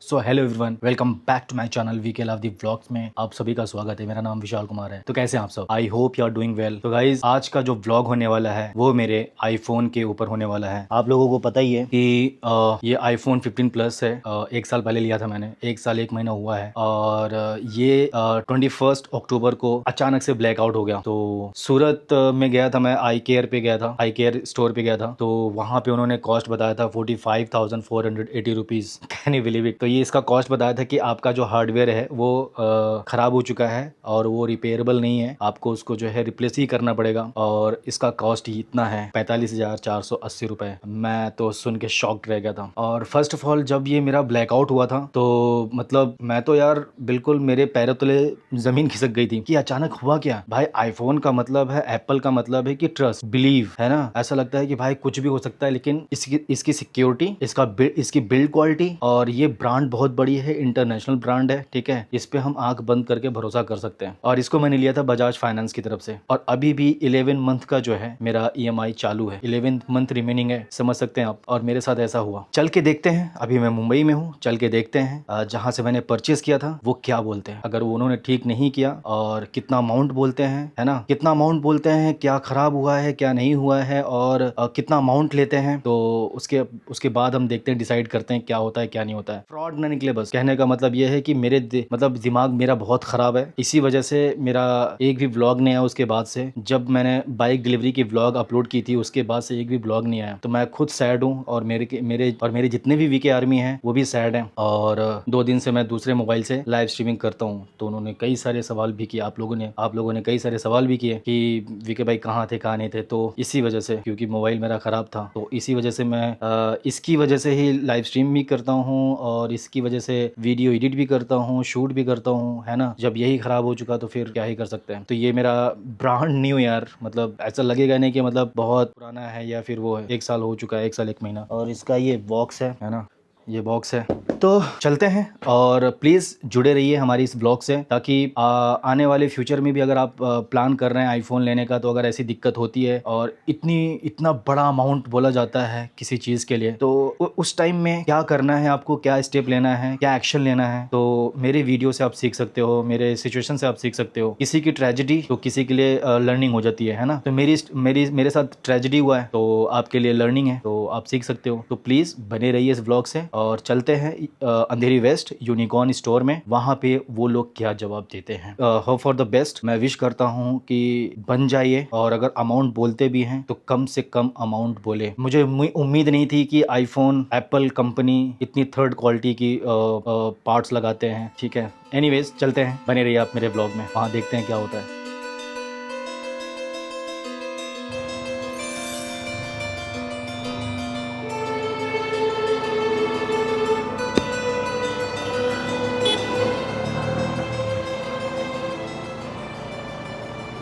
So hello everyone, welcome back to my channel VK love the vlogs में आप सभी का स्वागत है। मेरा नाम विशाल कुमार है। तो कैसे हैं आप सब? I hope you are doing well. तो गाइज, आज का जो व्लॉग होने वाला है वो मेरे आईफोन के ऊपर होने वाला है। आप लोगों को पता ही है कि ये आईफोन 15 प्लस है। एक साल पहले लिया था मैंने, 1 साल 1 महीना हुआ है। और ये 21 अक्टूबर को अचानक से ब्लैकआउट हो गया। तो सूरत में गया था मैं, आई केयर पे गया था, आई केयर स्टोर पे गया था। तो वहाँ पे उन्होंने कॉस्ट बताया था 45,480 rupees. Can you believe it? तो ये इसका कॉस्ट बताया था कि आपका जो हार्डवेयर है वो खराब हो चुका है और वो रिपेयरेबल नहीं है, आपको उसको जो है रिप्लेस ही करना पड़ेगा। और इसका कॉस्ट ही इतना है, 45,480 रुपए। मैं तो सुन के शॉक्ड रह गया था। और फर्स्ट ऑफ ऑल जब ये मेरा ब्लैकआउट हुआ था तो मतलब मैं तो यार बिल्कुल मेरे पैरों तले जमीन खिसक गई थी कि अचानक हुआ क्या। भाई आईफोन का मतलब है, एप्पल का मतलब है कि ट्रस्ट, बिलीव, है ना। ऐसा लगता है कि भाई कुछ भी हो सकता है, लेकिन इसकी सिक्योरिटी, इसकी बिल्ड क्वालिटी और ये ब्रांड बहुत बड़ी है, इंटरनेशनल ब्रांड है, ठीक है। इस पे हम आंख बंद करके भरोसा कर सकते हैं। और इसको मैंने लिया था बजाज फाइनेंस की तरफ से। और अभी भी 11 मंथ का जो है मेरा EMI चालू है, 11 मंथ रिमेनिंग है, समझ सकते हैं आप। और मेरे साथ ऐसा हुआ। चल के देखते हैं, अभी मैं मुंबई में हूँ, चल के देखते हैं जहाँ से मैंने परचेज किया था वो क्या बोलते हैं। अगर उन्होंने ठीक नहीं किया और कितना अमाउंट बोलते हैं, है ना, कितना अमाउंट बोलते हैं, क्या खराब हुआ है क्या नहीं हुआ है और कितना अमाउंट लेते हैं, तो उसके बाद हम देखते हैं, डिसाइड करते हैं क्या होता है क्या नहीं होता है। फ्रॉड ना निकले बस। कहने का मतलब ये है कि मेरे मतलब दिमाग मेरा बहुत खराब है। इसी वजह से मेरा एक भी व्लॉग नहीं आया उसके बाद से। जब मैंने बाइक डिलीवरी की व्लॉग अपलोड की थी उसके बाद से एक भी व्लॉग नहीं आया। तो मैं खुद सैड हूँ और मेरे जितने भी वीके आर्मी हैं वो भी सैड हैं। और 2 दिन से मैं दूसरे मोबाइल से लाइव स्ट्रीमिंग करता हूँ। तो उन्होंने कई सारे सवाल भी किए, आप लोगों ने कई सारे सवाल भी किए कि वीके भाई कहाँ थे कहाँ नहीं थे। तो इसी वजह से, क्योंकि मोबाइल मेरा खराब था, तो इसी वजह से मैं इसकी वजह से ही लाइव स्ट्रीम भी करता हूँ और इसकी वजह से वीडियो एडिट भी करता हूँ, शूट भी करता हूँ, है ना। जब यही खराब हो चुका तो फिर क्या ही कर सकते हैं। तो ये मेरा ब्रांड न्यू यार, मतलब ऐसा लगेगा नहीं कि मतलब बहुत पुराना है या फिर वो है, 1 साल हो चुका है, 1 साल 1 महीना। और इसका ये बॉक्स है ना, ये बॉक्स है। तो चलते हैं और प्लीज़ जुड़े रहिए हमारी इस ब्लॉग से, ताकि आने वाले फ्यूचर में भी अगर आप प्लान कर रहे हैं आईफोन लेने का, तो अगर ऐसी दिक्कत होती है और इतना बड़ा अमाउंट बोला जाता है किसी चीज़ के लिए, तो उस टाइम में क्या करना है, आपको क्या स्टेप लेना है, क्या एक्शन लेना है, तो मेरे वीडियो से आप सीख सकते हो, मेरे सिचुएशन से आप सीख सकते हो। किसी की ट्रेजेडी तो किसी के लिए लर्निंग हो जाती है ना। तो मेरे साथ ट्रेजेडी हुआ है तो आपके लिए लर्निंग है, तो आप सीख सकते हो। तो प्लीज़ बने रहिए इस ब्लॉग से और चलते हैं अंधेरी वेस्ट यूनिकॉर्न स्टोर में, वहाँ पे वो लोग क्या जवाब देते हैं। Hope for the best. मैं विश करता हूँ कि बन जाइए, और अगर अमाउंट बोलते भी हैं तो कम से कम अमाउंट बोले। मुझे उम्मीद नहीं थी कि आईफोन, एप्पल कंपनी इतनी थर्ड क्वालिटी की पार्ट्स लगाते हैं, ठीक है। एनीवेज चलते हैं, बने रहिए आप मेरे ब्लॉग में, वहाँ देखते हैं क्या होता है।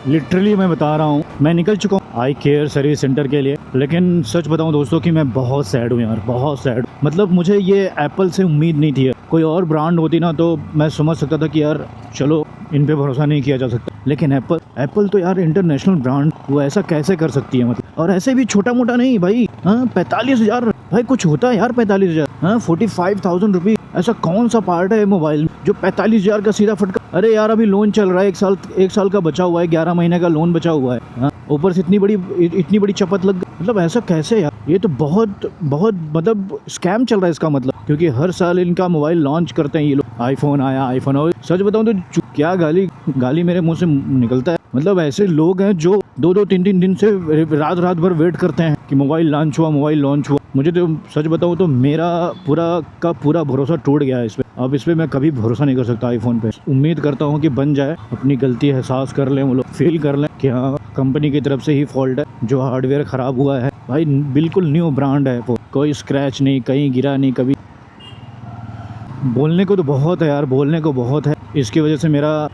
लिटरली मैं बता रहा हूँ, मैं निकल चुका हूँ आई केयर सर्विस सेंटर के लिए। लेकिन सच बताऊँ दोस्तों कि मैं बहुत सैड हूँ यार, बहुत सैड। मतलब मुझे ये एप्पल से उम्मीद नहीं थी। कोई और ब्रांड होती ना तो मैं समझ सकता था कि यार चलो इन पे भरोसा नहीं किया जा सकता, लेकिन एप्पल तो यार इंटरनेशनल ब्रांड, वो ऐसा कैसे कर सकती है। मतलब और ऐसे भी छोटा मोटा नहीं भाई। 45,000 भाई, कुछ होता है यार 45,000। 45,000 रुपीज, ऐसा कौन सा पार्ट है मोबाइल जो 45,000 का सीधा फटका। अरे यार अभी लोन चल रहा है, 1 साल का बचा हुआ है, 11 महीने का लोन बचा हुआ है। ऊपर से इतनी बड़ी चपत लग, मतलब ऐसा कैसे यार। ये तो बहुत मतलब स्कैम चल रहा है इसका मतलब, क्योंकि हर साल इनका मोबाइल लॉन्च करते हैं ये लोग। आईफोन आया, आईफोन। और सच बताऊं तो क्या गाली मेरे मुंह से निकलता है। मतलब ऐसे लोग हैं जो 2-2, 3-3 दिन से रात भर वेट करते हैं कि मोबाइल लॉन्च हुआ। मुझे तो सच बताऊं तो मेरा पूरा भरोसा टूट गया है इस पे। अब इस पे मैं कभी भरोसा नहीं कर सकता आईफोन पे। उम्मीद करता हूँ कि बन जाए, अपनी गलती एहसास कर लें वो लोग, फील कर लें कि हाँ कंपनी की तरफ से ही फॉल्ट है, जो हार्डवेयर ख़राब हुआ है। भाई बिल्कुल न्यू ब्रांड है, कोई स्क्रैच नहीं, कहीं गिरा नहीं कभी। बोलने को तो बहुत है यार, बोलने को बहुत है। इसकी वजह से मेरा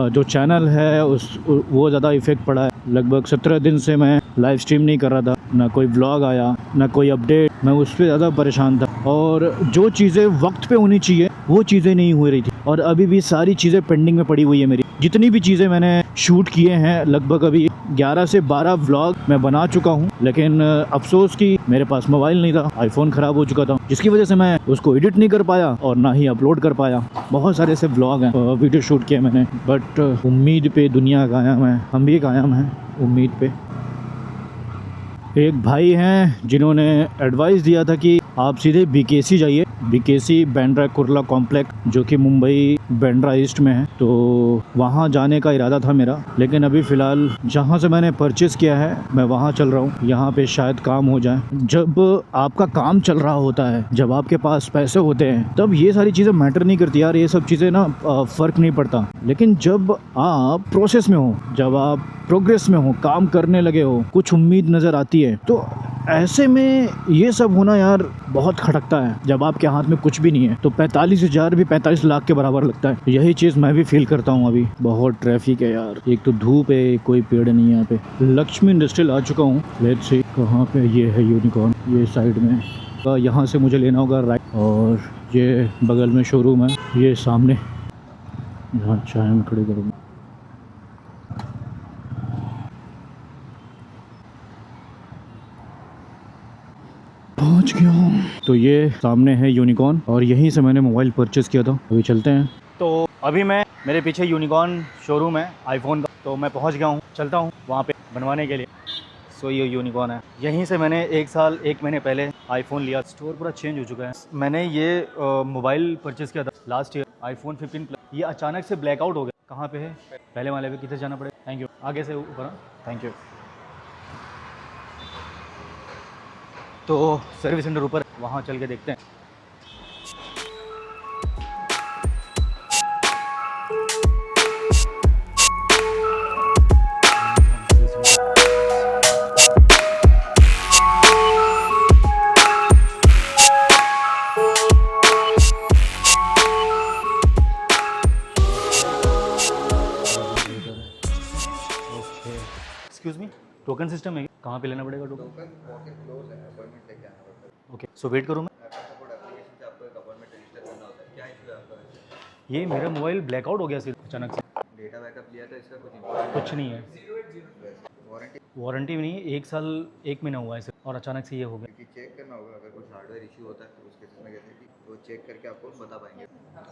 जो चैनल है वो ज़्यादा इफेक्ट पड़ा है। लगभग 17 दिन से मैं लाइव स्ट्रीम नहीं कर रहा था, ना कोई व्लॉग आया, ना कोई अपडेट। मैं उस पर ज़्यादा परेशान था, और जो चीज़ें वक्त पे होनी चाहिए वो चीज़ें नहीं हो रही थी। और अभी भी सारी चीज़ें पेंडिंग में पड़ी हुई है मेरी। जितनी भी चीज़ें मैंने शूट किए हैं लगभग अभी 11 से 12 व्लॉग मैं बना चुका हूँ, लेकिन अफसोस कि मेरे पास मोबाइल नहीं था, आईफोन ख़राब हो चुका था, जिसकी वजह से मैं उसको एडिट नहीं कर पाया और ना ही अपलोड कर पाया। बहुत सारे ऐसे व्लॉग हैं, वीडियो शूट किए मैंने, बट उम्मीद पे दुनिया कायम है, हम भी कायम हैं उम्मीद पे। एक भाई हैं जिन्होंने एडवाइस दिया था कि आप सीधे बीकेसी जाइए, बीकेसी बांद्रा कुर्ला कॉम्प्लेक्स, जो कि मुंबई बांद्रा ईस्ट में है। तो वहाँ जाने का इरादा था मेरा, लेकिन अभी फ़िलहाल जहाँ से मैंने परचेज़ किया है मैं वहाँ चल रहा हूँ। यहाँ पे शायद काम हो जाए। जब आपका काम चल रहा होता है, जब आपके पास पैसे होते हैं, तब ये सारी चीज़ें मैटर नहीं करती यार, ये सब चीज़ें ना फ़र्क नहीं पड़ता। लेकिन जब आप प्रोसेस में हो, जब आप प्रोग्रेस में हो, काम करने लगे हो, कुछ उम्मीद नज़र आती है, तो ऐसे में ये सब होना यार बहुत खटकता है। जब आपके हाथ में कुछ भी नहीं है तो 45,000 भी 45 लाख के बराबर लगता है। यही चीज़ मैं भी फील करता हूँ। अभी बहुत ट्रैफिक है यार, एक तो धूप है, कोई पेड़ नहीं है यहाँ पे। लक्ष्मी इंडस्ट्रियल आ चुका हूँ, लेट्स सी कहाँ पे ये है यूनिकॉर्न, ये साइड में। यहाँ से मुझे लेना होगा राइट, और ये बगल में शोरूम है, ये सामने यहाँ चाय में खड़े करूँगा। पहुंच गया हूँ। तो ये सामने है यूनिकॉर्न और यहीं से मैंने मोबाइल परचेज़ किया था। अभी चलते हैं। तो अभी मैं, मेरे पीछे यूनिकॉर्न शोरूम है आईफोन का, तो मैं पहुंच गया हूँ, चलता हूँ वहाँ पे बनवाने के लिए। सो ये यूनिकॉर्न है, यहीं से मैंने 1 महीने पहले आईफोन लिया। स्टोर पूरा चेंज हो चुका है। मैंने ये मोबाइल परचेज़ किया था लास्ट ईयर, आईफोन 15 प्लस। ये अचानक से ब्लैकआउट हो गया। कहाँ पे है? पहले वाले पे किधर जाना पड़ेगा? Thank you. आगे से ऊपर। Thank you. तो सर्विस सेंटर ऊपर, वहाँ चल के देखते हैं। Okay, excuse me, token system है? कहाँ पे लेना पड़ेगा टोकन? ओके, सो वेट करूँ मैं? ये मेरा मोबाइल ब्लैकआउट हो गया सिर्फ अचानक से। डेटा बैकअप लिया था, इसका कुछ कुछ नहीं है, वारंटी भी नहीं है, 1 साल 1 महीना हुआ है सिर्फ, और अचानक से ये हो गया। क्योंकि चेक करना होगा, अगर कुछ हार्डवेयर इशू होता है तो उस केसेस में कैसे कि वो चेक करके आपको बता पाएंगे।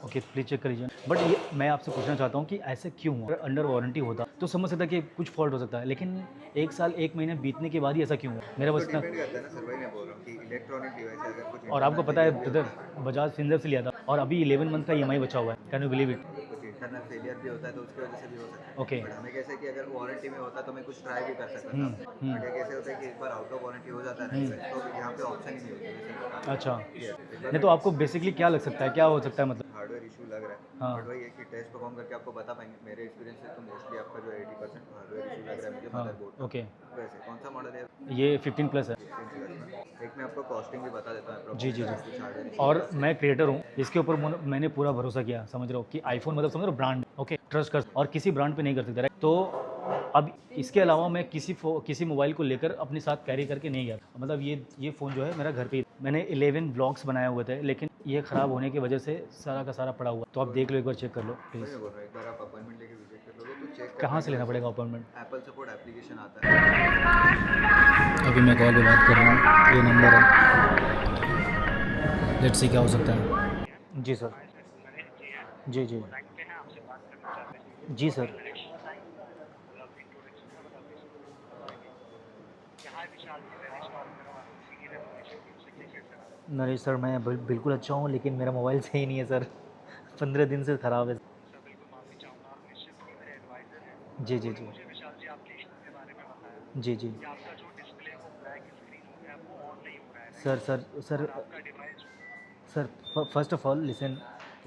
ओके, प्लीज़ चेक कर लीजिए। बट ये मैं आपसे पूछना चाहता हूँ कि ऐसे क्यों हुआ? अगर अंडर वारंटी होता तो समझ सकता कि कुछ फॉल्ट हो सकता है, लेकिन 1 साल 1 महीने बीतने के बाद ही ऐसा क्यों हुआ? मेरा बस तो इतना। डिपेंड करता है ना सर, वही मैं बोल रहा हूँ कि इलेक्ट्रॉनिक डिवाइस अगर कुछ और आपको पता है ब्रदर, बजाज फिनसर्व से लिया था और अभी 11 मंथ का ईएमआई बचा हुआ है। Can you believe it? कुछ इंटरनल फेलियर भी होता है तो उसकी वजह से भी हो सकता है। ओके। बट हमें कैसे कि अगर वारंटी में होता तो मैं कुछ ट्राई भी कर सकता था। बट ये कैसे होता है कि एक बार आउट ऑफ वारंटी हो जाता है ना, तो यहाँ पे ऑप्शन ही नहीं होता है। अच्छा, एक नहीं तो आपको बेसिकली क्या लग सकता है, क्या हो सकता है मतलब? हार्डवेयर इशू लग रहा है, हाँ। बट वही है कि टेस्ट परफॉर्म करके आपको बता पाएंगे। मेरे एक्सपीरियंस से तो मोस्टली आपका जो 80% हार्डवेयर इशू लग रहा है मुझे हाँ, मदरबोर्ड। ओके। वैसे कौन सा मॉडल है? ये 15 प्लस है। एक मैं आपको कॉस्टिंग भी बता देता हूँ जी जी जी। कुछ हार्डवेयर और मैं क्रिएटर हूँ, इसके ऊपर मैंने पूरा भरोसा किया, समझ रहे हो कि आईफोन मतलब समझ रहे हो ब्रांड, ओके, ट्रस्ट कर, और किसी ब्रांड पे नहीं कर सकते, राइट? तो अब इसके अलावा मैं किसी मोबाइल को लेकर अपने साथ कैरी करके नहीं गया। मतलब ये फ़ोन जो है मेरा घर पे ही, मैंने 11 ब्लॉग्स बनाए हुए थे, लेकिन ये ख़राब होने की वजह से सारा का सारा पड़ा हुआ। तो आप देख लो, एक बार चेक कर लो प्लीज़। मैं बोल रहा हूँ, एक बार आप अपॉइंटमेंट लेके विजिट कर लोगे तो चेक कहाँ से लेना पड़ेगा अपॉइंटमेंट? एप्पल सपोर्ट एप्लीकेशन आता है। अभी मैं कॉल पे बात कर रहा हूँ, ये नंबर है, लेट्स सी क्या हो सकता है। जी सर। जी जी जी सर। नरेश सर, मैं बिल्कुल अच्छा हूँ, लेकिन मेरा मोबाइल सही नहीं है सर। 15 दिन से ख़राब है। जी जी जी जी जी। Sir sir sir sir, first of all listen,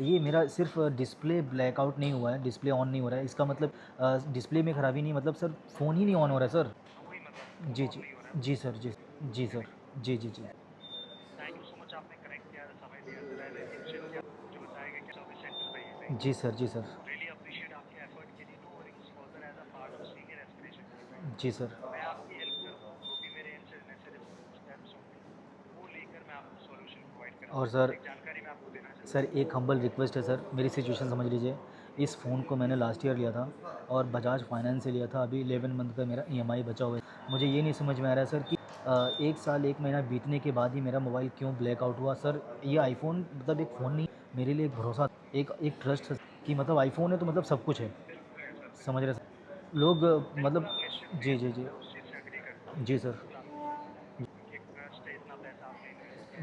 ये मेरा सिर्फ डिस्प्ले ब्लैकआउट नहीं हुआ है, डिस्प्ले ऑन नहीं हो रहा है, इसका मतलब डिस्प्ले में ख़राबी नहीं, मतलब सर फ़ोन ही नहीं ऑन हो रहा है सर। जी जी जी सर। जी जी सर। जी जी जी जी सर। जी सर। जी सर। और सर एक हम्बल रिक्वेस्ट है सर, मेरी सिचुएशन समझ लीजिए। इस फ़ोन को मैंने लास्ट ईयर लिया था और बजाज फाइनेंस से लिया था। अभी 11 मंथ का मेरा ईएमआई बचा हुआ है। मुझे ये नहीं समझ में आ रहा है सर कि 1 साल 1 महीना बीतने के बाद ही मेरा मोबाइल क्यों ब्लैकआउट हुआ। सर ये आईफ़ोन मतलब एक फ़ोन नहीं, मेरे लिए एक भरोसा, एक ट्रस्ट है कि मतलब आईफ़ोन है तो मतलब सब कुछ है। समझ रहे सर लोग मतलब। जी, जी, जी। जी सर।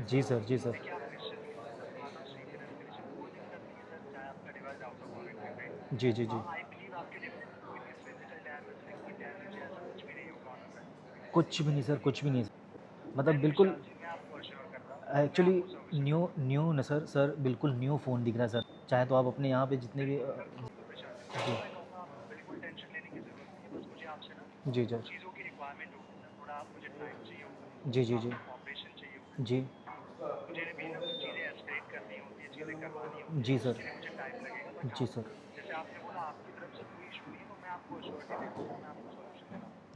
जी सर, जी सर। जी, जी, जी। कुछ भी नहीं सर, कुछ भी नहीं। मतलब बिल्कुल एक्चुअली न्यू ना सर, बिल्कुल न्यू फ़ोन दिख रहा है सर। चाहे तो आप अपने यहाँ पे जितने भी जी। जी, सर। जी, जी, जी। जी। जी सर। जी सर।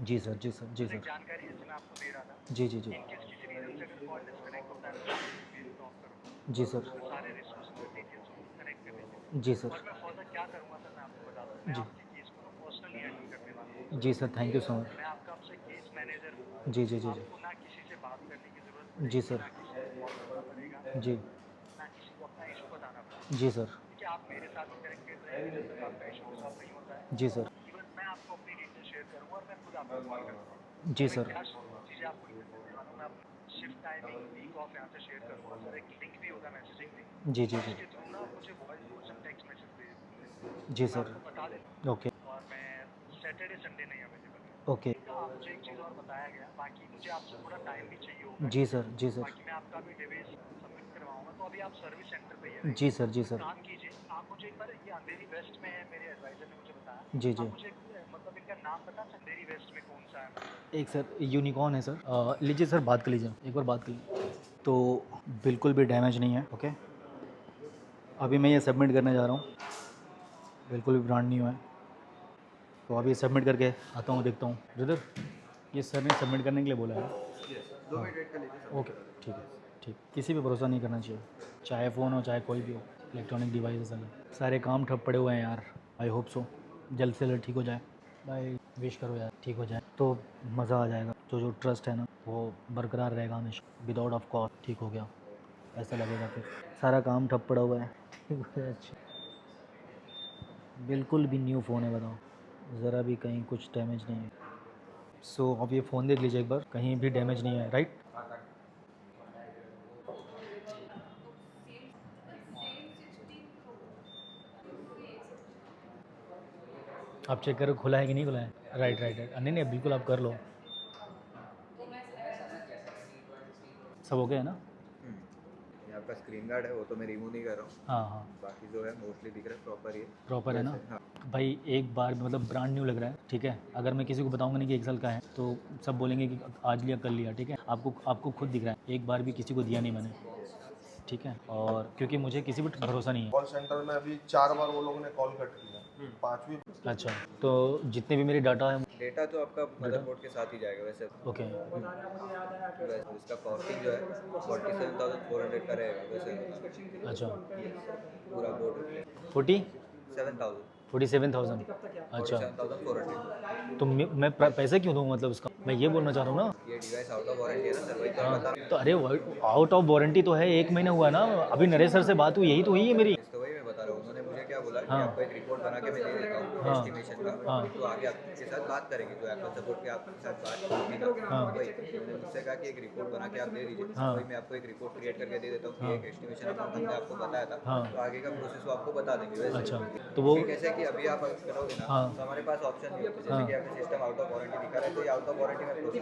जी सर, जी सर, जी सर। जी, जी, जी। जी सर। जी सर। जी। जी sir, thank you so much. जी, जी, जी, जी। जी सर। जी। जी सर। जी सर। जी सर। जी, जी, जी। जी सर। Okay, okay. जी सर, जी सर। जी सर, जी सर। जी, जी। एक सर यूनिकॉर्न है सर। लीजिए सर, बात कर लीजिए, एक बार बात कर लीजिए। तो बिल्कुल भी डैमेज नहीं है, ओके। अभी मैं ये सबमिट करने जा रहा हूँ, बिल्कुल भी ब्रांड न्यू है। तो अभी सबमिट करके आता हूँ, देखता हूँ। ब्रदर, ये सर ने सबमिट करने के लिए बोला है। 2 मिनट वेट कर लीजिए सर। ओके, ठीक है, ठीक। किसी पे भरोसा नहीं करना चाहिए, चाहे फ़ोन हो चाहे कोई भी हो, इलेक्ट्रॉनिक डिवाइस सारे काम ठप पड़े हुए हैं यार। आई होप सो जल्द से जल्द ठीक हो जाए। भाई विश करो यार ठीक हो जाए तो मज़ा आ जाएगा। जो ट्रस्ट है ना वो बरकरार रहेगा हमेशा। विदाउट ऑफ कॉस्ट ठीक हो गया ऐसा लगेगा, फिर सारा काम ठप पड़ा हुआ है। ठीक हो गया, अच्छा। बिल्कुल भी न्यू फ़ोन है, बताओ ज़रा भी कहीं कुछ डैमेज नहीं है। सो अब ये फ़ोन देख लीजिए एक बार, कहीं भी डैमेज नहीं है, राइट। आप चेक करो खुला है कि नहीं खुला है। Right, right, right. नहीं नहीं बिल्कुल आप कर लो। सब हो गया है ना। ये आपका स्क्रीन गार्ड है, वो तो मैं रिमूव नहीं कर रहा हूँ। हाँ हाँ, बाकी जो है मोस्टली दिख रहा है प्रॉपर ये। प्रॉपर है ना। हाँ। भाई एक बार मतलब ब्रांड न्यू लग रहा है, ठीक है। अगर मैं किसी को बताऊंगा नहीं कि 1 साल का है तो सब बोलेंगे कि आज लिया कल लिया, ठीक है। आपको खुद दिख रहा है, एक बार भी किसी को दिया नहीं मैंने, ठीक है। और क्योंकि मुझे किसी पर भरोसा नहीं है। कॉल सेंटर में अभी 4 बार वो लोगों ने कॉल कट किया, 5वीं। अच्छा, तो जितने भी मेरी डाटा है। डेटा तो आपका मदरबोर्ड के साथ ही जाएगा वैसे। ओके। वैसे इसका कॉस्टिंग जो है 47,400 का रहेगा वैसे। अच्छा, पूरा बोर्ड 47,000। 7,000 अच्छा, 47,400। तो मैं पैसे क्यों दूँ मतलब इसका, मैं ये बोलना चाह रहा हूँ ना। ये डिवाइस आउट ऑफ वारंटी है ना सर, वही तो हाँ, बता रहा तो अरे आउट ऑफ वारंटी तो है, 1 महीना हुआ ना। अभी नरेश सर से बात हुई, यही तो हुई है मेरी। हूँ। तो वही मैं बता रहा हूँ, उन्होंने मुझे क्या बोला कि हाँ। आपको एक रिपोर्ट बना के मैं दे देता हूँ हाँ। एस्टिमेशन का। हाँ। तो आगे आपके साथ बात करेंगे, जो एप्पल सपोर्ट के आपके साथ बात होगी ना। हाँ। वही उन्होंने मुझसे कहा कि एक रिपोर्ट बना के आप दे दीजिए। हाँ। वही मैं आपको एक रिपोर्ट क्रिएट करके दे देता हूँ कि हाँ। एक एस्टिमेशन अमाउंट हमने आपको बताया था। हाँ। तो आगे का प्रोसेस वो आपको बता देंगे वैसे। अच्छा, तो वो कि कैसे कि अभी आप करोगे ना, हाँ। तो हमारे पास ऑप्शन नहीं होता। हाँ। जैसे कि आपका सिस्टम आउट ऑफ वारंटी दिखा रहा है, तो ये आउट ऑफ वारंटी में प्रोसेस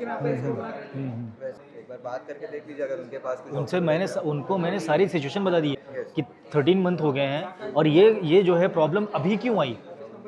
वैसे एक बार बात करके देख लीजिए, अगर उनके पास कुछ उनसे option उनको मैंने सारी सिचुएशन बता दी है Yes. कि 13 मंथ हो गए हैं और ये जो है प्रॉब्लम अभी क्यों आई,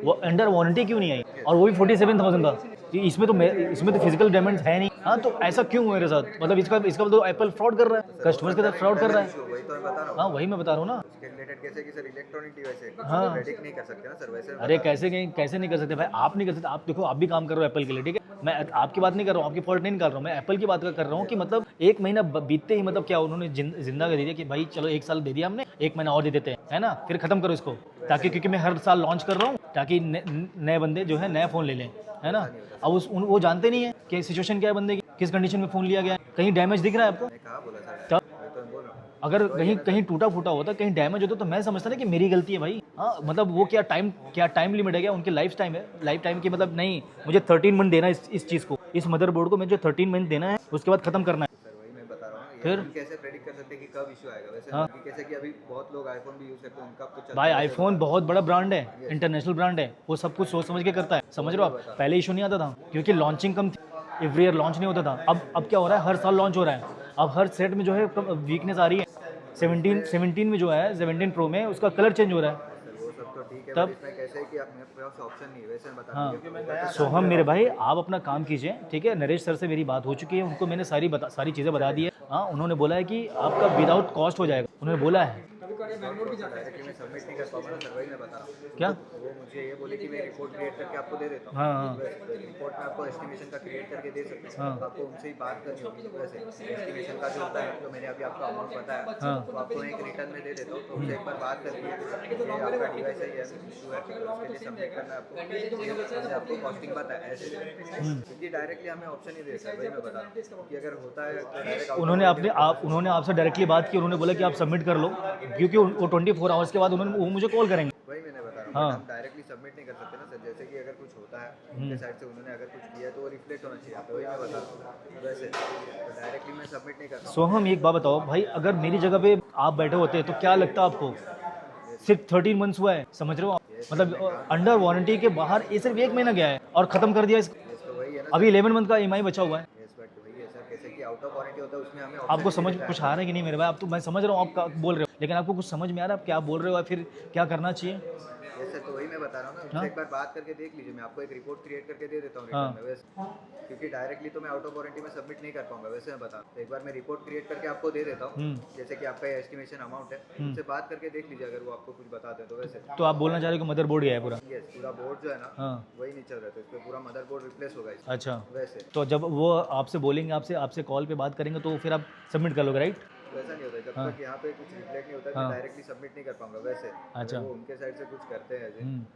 वो अंडर वारंटी क्यों नहीं आई, और वो भी 47,000 का। कि इसमें तो फिजिकल डैमेज है नहीं। हाँ, तो ऐसा क्यों हुआ मेरे साथ, मतलब इसका तो एप्पल फ्रॉड कर रहा है, कस्टमर्स के साथ फ्रॉड कर रहा है। वही तो मैं बता रहा हूँ। हाँ, वही मैं बता रहा हूँ ना। उसके रिलेटेड कैसे कि सर इलेक्ट्रॉनिक डिवाइस है, हाँ। प्रेडिक्ट नहीं कर सकते ना सर वैसे। अरे कैसे नहीं कर सकते भाई, आप नहीं कर सकते। आप देखो, आप भी काम कर रहे हो एप्पल के लिए, ठीक है। मैं आपकी बात नहीं कर रहा हूँ, आपकी फॉल्ट नहीं निकाल रहा हूँ, मैं एप्पल की बात कर रहा हूँ कि मतलब 1 महीना बीतते ही मतलब क्या उन्होंने जिंदा कर दिया कि भाई चलो 1 साल दे दिया हमने, 1 महीना और दे देते हैं, है ना, फिर खत्म करो इसको। ताकि क्योंकि मैं हर साल लॉन्च कर रहा हूँ ताकि नए बंदे जो है नया फ़ोन ले लें, है ना। अब वो जानते नहीं है कि सिचुएशन क्या है बंदे की, किस कंडीशन में फ़ोन लिया गया है, कहीं डैमेज दिख रहा है आपको। मैं कहाँ बोला सर, तब मैं तो बोल रहा हूँ। अगर कहीं टूटा फूटा होता, कहीं डैमेज होता तो मैं समझता ना कि मेरी गलती है भाई। हाँ मतलब वो क्या टाइम लिमिट है क्या, उनकी लाइफ टाइम की, मतलब नहीं मुझे 13 मंथ देना है इस चीज़ को, इस मदरबोर्ड को मुझे 13 मंथ देना है, उसके बाद ख़त्म करना है। सर वही मैं बता रहा हूँ, फिर हम कैसे प्रेडिक्ट कर सकते हैं कि कब इशू आएगा। वैसे हाँ। कैसे कि अभी बहुत लोग आईफोन भी यूज़ करते हैं, उनका कुछ भाई आईफोन बहुत बड़ा ब्रांड है, इंटरनेशनल ब्रांड है, वो सब कुछ सोच समझ के करता है, समझ रहे हो आप। पहले इशू नहीं आता था क्योंकि लॉन्चिंग कम थी, एवरी ईयर लॉन्च नहीं होता था। अब क्या हो रहा है, हर साल लॉन्च हो रहा है। अब हर सेट में जो है वीकनेस आ रही है। 17 में जो है 17 प्रो में उसका कलर चेंज हो रहा है। सर वो सब तो ठीक है, तब बट इसमें कैसे है कि आप मेरे पास ऑप्शन नहीं है, वैसे मैं बता हाँ रहा हूँ। सोहम मेरे भाई, आप अपना काम कीजिए, ठीक है। नरेश सर से मेरी बात हो चुकी है, उनको मैंने सारी चीज़ें बता दी है। हाँ उन्होंने बोला है कि आपका विदाउट कॉस्ट हो जाएगा, उन्होंने बोला है। डायरेक्टली मैं सबमिट नहीं कर पाऊंगा ना सर, वही मैं बता रहा हूँ। क्या वो मुझे ये बोले कि मैं रिपोर्ट क्रिएट करके आपको दे देता हूँ। हाँ रिपोर्ट में आपको एस्टिमेशन का क्रिएट करके दे सकते हैं। हाँ। आपको उनसे ही बात करनी होगी। वैसे एस्टिमेशन का जो होता है, जो मैंने अभी आपको अमाउंट बताया, हाँ। तो आपको एक रिटर्न में दे देता हूँ। तो उनसे एक बार बात करके ये आपका डिवाइस है, ये इशू है, उसके लिए सबमिट करना है आपको, आपको कॉस्टिंग बताया ऐसे। क्योंकि डायरेक्टली हमें ऑप्शन ही दे सकते, वही मैं बता रहा हूँ कि अगर होता है तो डायरेक्ट उन्होंने आपसे डायरेक्टली बात की, उन्होंने बोला कि आप सबमिट कर लो, क्योंकि वो 24 आवर्स के बाद वो मुझे कॉल करेंगे। वही मैंने बता रहा हूँ। हाँ। हम डायरेक्टली सबमिट नहीं कर सकते ना सर, जैसे कि अगर कुछ होता है उनके साइड से, उन्होंने अगर कुछ किया तो वो रिफ्लेक्ट होना चाहिए यहाँ पे, वही मैं बता रहा हूँ। वैसे तो डायरेक्टली मैं सबमिट नहीं कर सकता। सोहम एक बात बताओ भाई, अगर मेरी जगह पे आप बैठे होते तो क्या लगता आपको। सिर्फ 13 मंथ्स हुआ है, समझ रहे हो, मतलब अंडर वारंटी के बाहर ये सिर्फ 1 महीना गया है और ख़त्म कर दिया इसको। तो वही है ना, अभी 11 मंथ का EMI बचा हुआ है। यस बट वही है सर, कैसे कि आउट ऑफ वारंटी होता है, उसमें हमें आपको समझ कुछ आ रहा है कि नहीं मेरे भाई। आप तो, मैं समझ रहा हूँ आप क्या बोल रहे हो, लेकिन आपको कुछ समझ में आ रहा है आप क्या बोल रहे हो, फिर क्या करना चाहिए। यस सर, तो वही मैं बता रहा हूँ ना, उनसे एक बार बात करके देख लीजिए। मैं आपको एक रिपोर्ट क्रिएट करके दे देता हूँ रिटर्न में, वैसे क्योंकि डायरेक्टली तो मैं आउट ऑफ वारंटी में सबमिट नहीं कर पाऊंगा, वैसे मैं बता रहा हूँ। तो एक बार मैं रिपोर्ट क्रिएट करके आपको दे देता हूँ, जैसे कि आपका एस्टिमेशन अमाउंट है, उनसे बात करके देख लीजिए, अगर वो आपको कुछ बता दें तो। वैसे तो आप बोलना चाह रहे हो कि मदरबोर्ड गया है पूरा। यस, पूरा बोर्ड जो है ना, हाँ वही नहीं चल रहा था, इस पे पूरा मदरबोर्ड रिप्लेस होगा इसमें। अच्छा, वैसे तो जब वो आपसे बोलेंगे, आपसे कॉल पे बात करेंगे तो फिर आप सबमिट कर लोगे, राइट। तो ऐसा नहीं होता है, जब तक यहाँ पे कुछ रिफ्लेक्ट नहीं होता है, मैं डायरेक्टली सबमिट नहीं कर पाऊंगा। वैसे अच्छा। वो उनके साइड से कुछ करते हैं,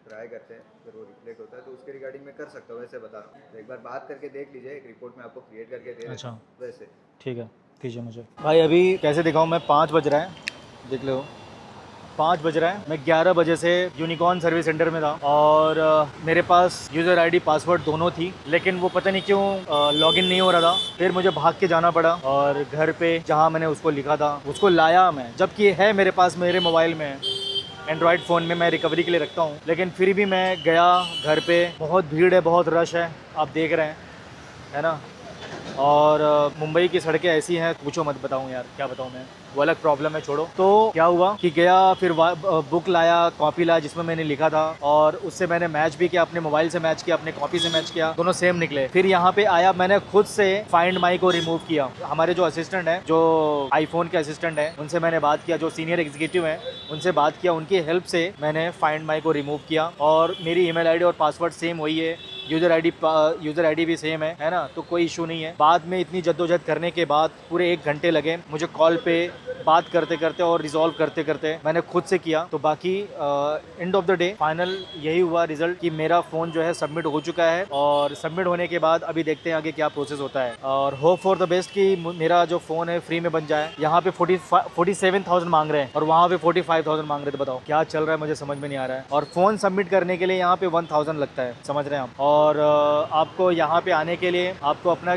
ट्राई करते हैं, फिर वो रिफ्लेक्ट होता है तो उसके रिगार्डिंग में कर सकता हूँ, वैसे बता रहा हूँ। तो एक बार बात करके देख लीजिए, एक रिपोर्ट में आपको क्रिएट करके दे देता हूँ। वैसे ठीक है, कीजिए मुझे भाई। अभी कैसे दिखाऊँ मैं, 5 बज रहा है, देख लो 5 बज रहा है। मैं 11 बजे से यूनिकॉर्न सर्विस सेंटर में था और मेरे पास यूज़र आईडी पासवर्ड दोनों थी, लेकिन वो पता नहीं क्यों लॉगिन नहीं हो रहा था। फिर मुझे भाग के जाना पड़ा और घर पे जहाँ मैंने उसको लिखा था उसको लाया मैं, जबकि है मेरे पास, मेरे मोबाइल में एंड्रॉयड फ़ोन में मैं रिकवरी के लिए रखता हूँ, लेकिन फिर भी मैं गया घर पे। बहुत भीड़ है, बहुत रश है, आप देख रहे हैं, है ना। और मुंबई की सड़कें ऐसी हैं, पूछो मत, बताऊं यार क्या बताऊं मैं, वो अलग प्रॉब्लम है, छोड़ो। तो क्या हुआ कि गया, फिर बुक लाया, कॉपी लाया जिसमें मैंने लिखा था, और उससे मैंने मैच भी किया, अपने मोबाइल से मैच किया, अपने कॉपी से मैच किया, दोनों सेम निकले। फिर यहाँ पे आया, मैंने खुद से फाइंड माई को रिमूव किया। हमारे जो असिस्टेंट हैं, जो आईफोन के असिस्टेंट हैं, उनसे मैंने बात किया, जो सीनियर एग्जीक्यूटिव हैं उनसे बात किया, उनकी हेल्प से मैंने फाइंड माई को रिमूव किया। और मेरी ईमेल आईडी और पासवर्ड सेम वही है, यूज़र आईडी भी सेम है ना, तो कोई इशू नहीं है। बाद में इतनी जद्दोजहद करने के बाद पूरे 1 घंटे लगे मुझे कॉल पे बात करते करते और रिजॉल्व करते करते, मैंने खुद से किया। तो बाकी end of the day final यही हुआ रिजल्ट कि मेरा फ़ोन जो है सबमिट हो चुका है, और सबमिट होने के बाद अभी देखते हैं आगे क्या प्रोसेस होता है, और होप फॉर द बेस्ट कि मेरा जो फ़ोन है फ्री में बन जाए। यहाँ पे 47,000 मांग रहे हैं और वहाँ पे 45,000 मांग रहे थे। बताओ क्या चल रहा है, मुझे समझ में नहीं आ रहा है। और फ़ोन सबमिट करने के लिए यहाँ पे 1,000 लगता है, समझ रहे हैं आप। और आपको यहाँ पे आने के लिए, आपको अपना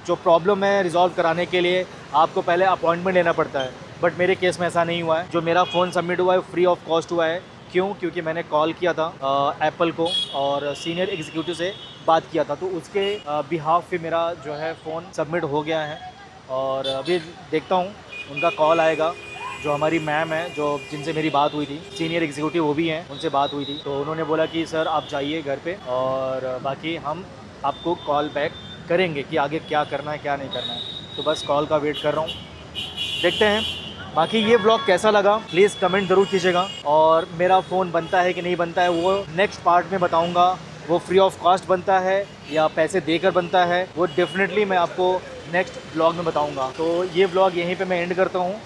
जो प्रॉब्लम है रिजॉल्व कराने के लिए आपको पहले अपॉइंटमेंट लेना पड़ता है, बट मेरे केस में ऐसा नहीं हुआ है। जो मेरा फ़ोन सबमिट हुआ है फ्री ऑफ कॉस्ट हुआ है। क्यों? क्योंकि मैंने कॉल किया था एप्पल को और सीनियर एग्जीक्यूटिव से बात किया था, तो उसके बिहाफ पे मेरा जो है फ़ोन सबमिट हो गया है। और अभी देखता हूँ, उनका कॉल आएगा। जो हमारी मैम है, जो जिनसे मेरी बात हुई थी, सीनियर एग्जीक्यूटिव वो भी हैं, उनसे बात हुई थी, तो उन्होंने बोला कि सर आप जाइए घर पे और बाकी हम आपको कॉल बैक करेंगे कि आगे क्या करना है क्या नहीं करना है। तो बस कॉल का वेट कर रहा हूँ, देखते हैं। बाकी ये व्लॉग कैसा लगा प्लीज़ कमेंट ज़रूर कीजिएगा, और मेरा फ़ोन बनता है कि नहीं बनता है वो नेक्स्ट पार्ट में बताऊँगा। वो फ्री ऑफ कॉस्ट बनता है या पैसे देकर बनता है, वो डेफिनेटली मैं आपको नेक्स्ट व्लॉग में बताऊँगा। तो ये व्लॉग यहीं पर मैं एंड करता हूँ।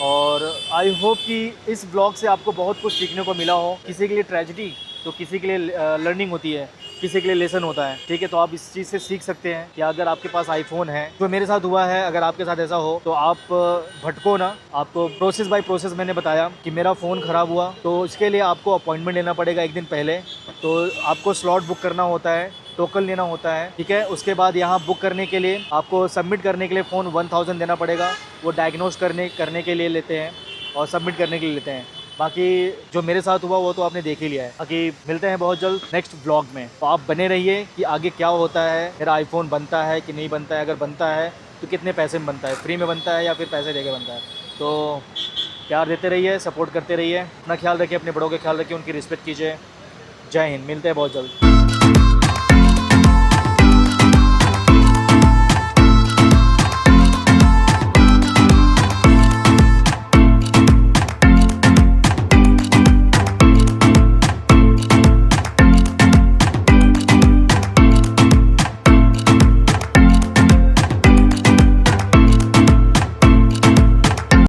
और आई होप कि इस ब्लॉग से आपको बहुत कुछ सीखने को मिला हो। किसी के लिए ट्रेजेडी तो किसी के लिए लर्निंग होती है, किसी के लिए लेसन होता है, ठीक है। तो आप इस चीज़ से सीख सकते हैं कि अगर आपके पास आईफोन है, जो मेरे साथ हुआ है, अगर आपके साथ ऐसा हो तो आप भटको ना। आपको प्रोसेस बाय प्रोसेस मैंने बताया कि मेरा फ़ोन ख़राब हुआ तो इसके लिए आपको अपॉइंटमेंट लेना पड़ेगा एक दिन पहले। तो आपको स्लॉट बुक करना होता है, टोकन लेना होता है, ठीक है। उसके बाद यहाँ बुक करने के लिए आपको सबमिट करने के लिए फ़ोन 1000 देना पड़ेगा। वो डायग्नोज करने के लिए लेते हैं और सबमिट करने के लिए लेते हैं। बाकी जो मेरे साथ हुआ वो तो आपने देख ही लिया है। बाकी मिलते हैं बहुत जल्द नेक्स्ट ब्लॉग में। तो आप बने रहिए कि आगे क्या होता है, मेरा आईफोन बनता है कि नहीं बनता है, अगर बनता है तो कितने पैसे में बनता है, फ्री में बनता है या फिर पैसे देके बनता है। तो प्यार देते रहिए, सपोर्ट करते रहिए, अपना ख्याल रखिए, अपने बड़ों का ख्याल रखिए, उनकी रिस्पेक्ट कीजिए। जय हिंद, मिलते हैं बहुत जल्द।